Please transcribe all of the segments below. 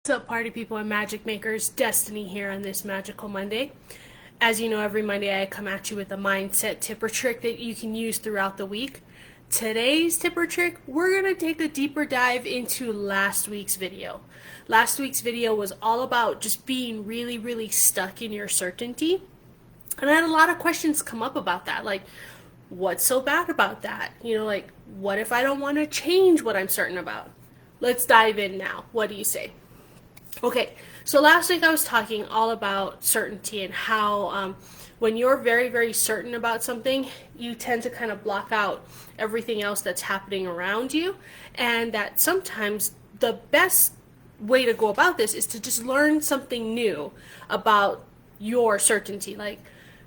What's up, party people and magic makers? Destiny here on this magical Monday. As you know, every Monday I come at you with a mindset tip or trick that you can use throughout the week. Today's tip or trick, we're going to take a deeper dive into last week's video. Last week's video was all about just being really stuck in your certainty. And I had a lot of questions come up about that. Like, what's so bad about that? Like, what if I don't want to change what I'm certain about? Let's dive in now. What do you say? Okay, so last week I was talking all about certainty and how when you're very certain about something, you tend to kind of block out everything else that's happening around you, and that sometimes the best way to go about this is to just learn something new about your certainty. Like,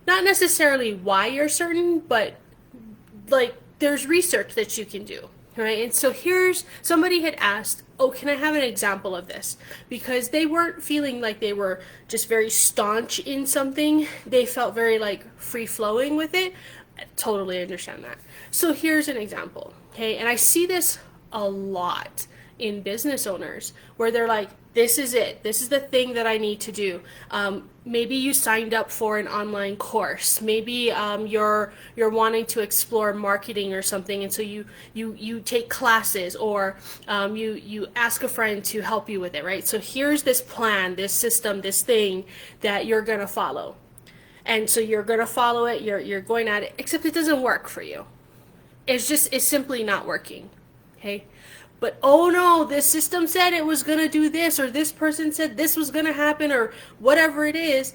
not necessarily why you're certain, but like there's research that you can do, right? And so here's somebody had asked, oh, can I have an example of this? Because they weren't feeling like they were just very staunch in something. They felt very like free flowing with it. I totally understand that. So here's an example, okay? And I see this a lot in business owners where they're like, this is it. This is the thing that I need to do. Maybe you signed up for an online course. Maybe you're wanting to explore marketing or something, and so you take classes, or you ask a friend to help you with it, right? So here's this plan, this system, this thing that you're gonna follow, and so you're gonna follow it. You're going at it, except it doesn't work for you. It's simply not working. Okay. But oh no, this system said it was going to do this, or this person said this was going to happen, or whatever it is.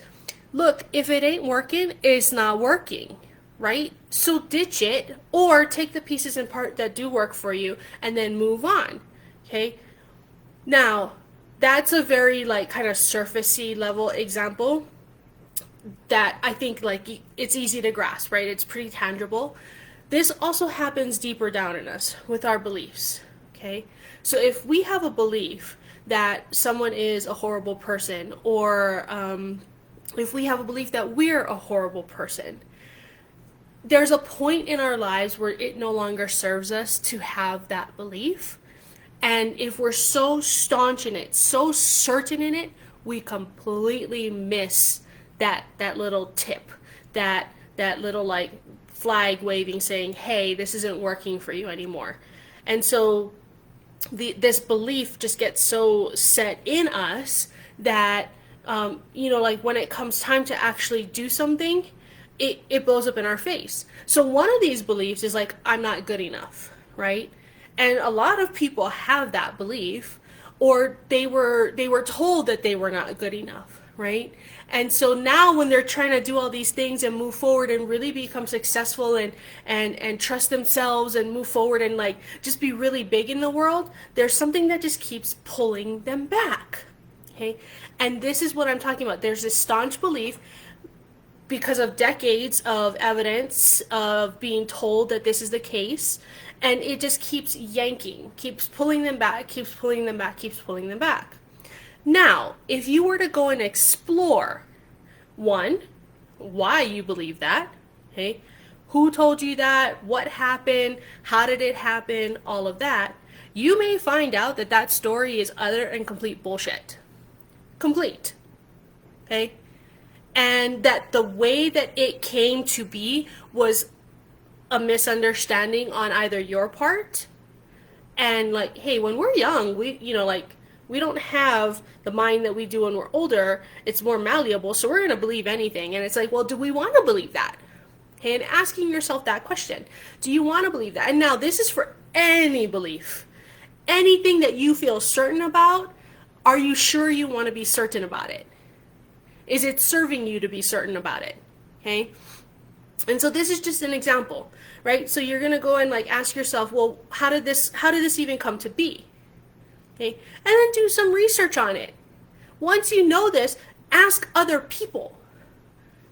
Look, if it ain't working, it's not working, right? So ditch it, or take the pieces and part that do work for you and then move on. Okay? Now, that's a very like kind of surfacey level example that I think like it's easy to grasp, right? It's pretty tangible. This also happens deeper down in us with our beliefs. Okay, so if we have a belief that someone is a horrible person, or if we have a belief that we're a horrible person, there's a point in our lives where it no longer serves us to have that belief. And if we're so staunch in it, so certain in it, we completely miss that little tip, that little like flag waving saying, hey, this isn't working for you anymore. And so this belief just gets so set in us that like when it comes time to actually do something, it blows up in our face. So one of these beliefs is like, I'm not good enough, right? And a lot of people have that belief, or they were told that they were not good enough, right? And so now when they're trying to do all these things and move forward and really become successful and trust themselves and move forward and like just be really big in the world, there's something that just keeps pulling them back. Okay? And this is what I'm talking about. There's this staunch belief because of decades of evidence of being told that this is the case, and it just keeps yanking, keeps pulling them back, keeps pulling them back, keeps pulling them back. Now, if you were to go and explore, one, why you believe that, okay? Who told you that? What happened? How did it happen? All of that. You may find out that that story is utter and complete bullshit. Complete. Okay? And that the way that it came to be was a misunderstanding on either your part, and like, hey, when we're young, we don't have the mind that we do when we're older. It's more malleable, so we're going to believe anything. And it's like, well, do we want to believe that? Okay, and asking yourself that question. Do you want to believe that? And now this is for any belief. Anything that you feel certain about, are you sure you want to be certain about it? Is it serving you to be certain about it? Okay? And so this is just an example, right? So you're going to go and like ask yourself, well, how did this even come to be? Okay? And then do some research on it. Once you know this, ask other people,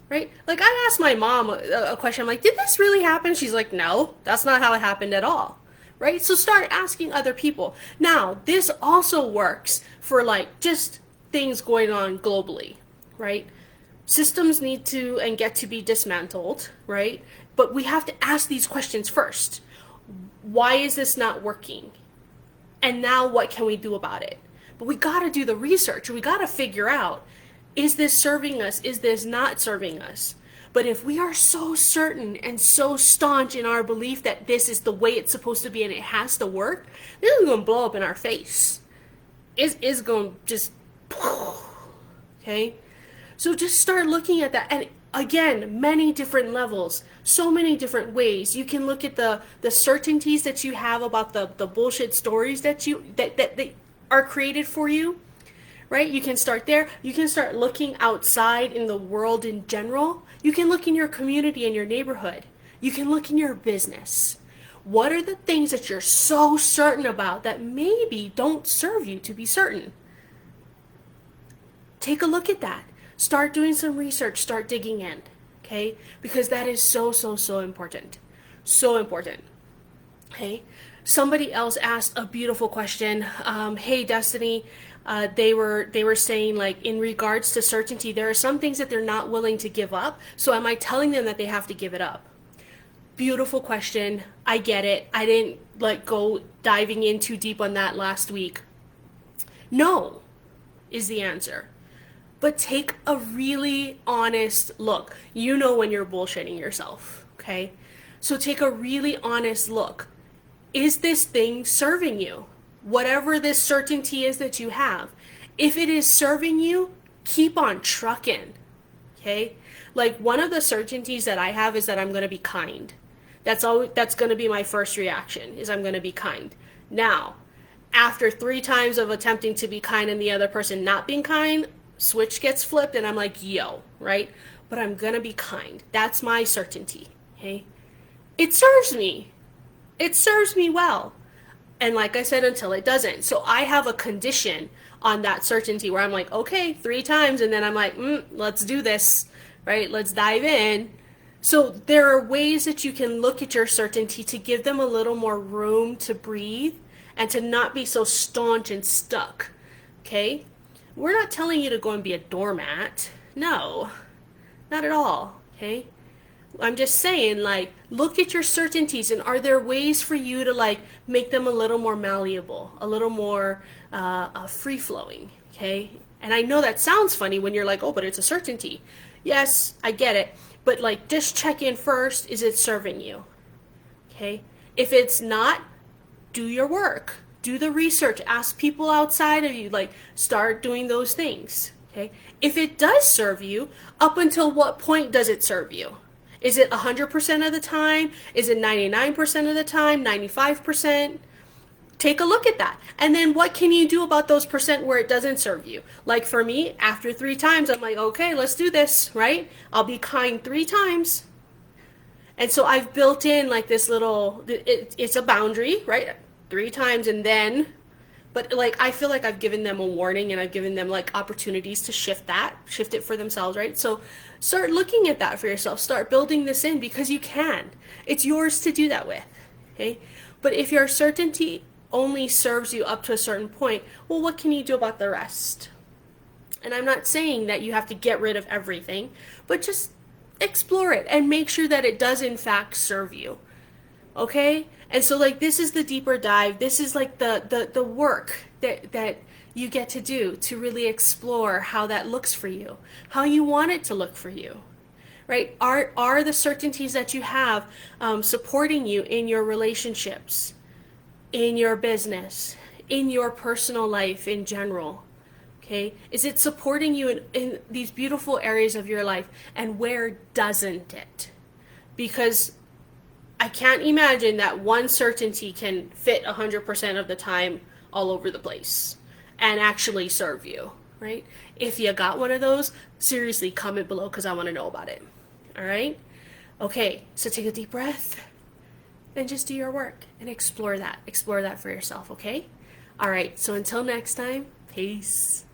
right? Like I asked my mom a question. I'm like, did this really happen? She's like, no, that's not how it happened at all, right? So start asking other people. Now, this also works for like just things going on globally, right? Systems need to and get to be dismantled, right? But we have to ask these questions first. Why is this not working? And now what can we do about it? But we got to do the research. We got to figure out, is this serving us? Is this not serving us? But if we are so certain and so staunch in our belief that this is the way it's supposed to be and it has to work, this is going to blow up in our face. It's going to just, okay? So just start looking at that. And again, many different levels, so many different ways. You can look at the certainties that you have about the bullshit stories that that are created for you, right? You can start there. You can start looking outside in the world in general. You can look in your community and your neighborhood. You can look in your business. What are the things that you're so certain about that maybe don't serve you to be certain? Take a look at that. Start doing some research. Start digging in, okay? Because that is so, so, so important. So important, okay? Somebody else asked a beautiful question. Hey, Destiny, they were saying, like, in regards to certainty, there are some things that they're not willing to give up. So am I telling them that they have to give it up? Beautiful question. I get it. I didn't go diving in too deep on that last week. No is the answer. But take a really honest look. You know when you're bullshitting yourself, okay? So take a really honest look. Is this thing serving you? Whatever this certainty is that you have. If it is serving you, keep on trucking, okay? Like, one of the certainties that I have is that I'm going to be kind. That's going to be my first reaction, is I'm going to be kind. Now, after 3 times of attempting to be kind and the other person not being kind, switch gets flipped and I'm like, yo, right? But I'm going to be kind. That's my certainty, okay? It serves me. It serves me well. And like I said, until it doesn't. So I have a condition on that certainty where I'm like, okay, 3 times, and then I'm like, let's do this, right? Let's dive in. So there are ways that you can look at your certainty to give them a little more room to breathe and to not be so staunch and stuck, okay? We're not telling you to go and be a doormat. No, not at all, okay? I'm just saying, like, look at your certainties, and are there ways for you to, like, make them a little more malleable, a little more free-flowing, okay? And I know that sounds funny when you're like, oh, but it's a certainty. Yes, I get it. But, like, just check in first. Is it serving you? Okay? If it's not, do your work. Do the research. Ask people outside of you. Like, start doing those things. Okay? If it does serve you, up until what point does it serve you? Is it 100% of the time? Is it 99% of the time? 95%? Take a look at that. And then what can you do about those percent where it doesn't serve you? Like for me, after 3 times, I'm like, okay, let's do this, right? I'll be kind 3 times. And so I've built in like this little, it's a boundary, right? 3 times and then, but like I feel like I've given them a warning and I've given them like opportunities to shift it for themselves, right? So start looking at that for yourself. Start building this in because you can. It's yours to do that with, okay? But if your certainty only serves you up to a certain point, well, what can you do about the rest? And I'm not saying that you have to get rid of everything, but just explore it and make sure that it does in fact serve you. Okay? And so like this is the deeper dive. This is like the work that you get to do to really explore how that looks for you, how you want it to look for you. Right? Are the certainties that you have supporting you in your relationships, in your business, in your personal life in general? Okay? Is it supporting you in these beautiful areas of your life? And where doesn't it? Because I can't imagine that one certainty can fit 100% of the time all over the place and actually serve you, right? If you got one of those, seriously, comment below because I want to know about it. All right? Okay, so take a deep breath and just do your work and explore that. Explore that for yourself, okay? All right, so until next time, peace.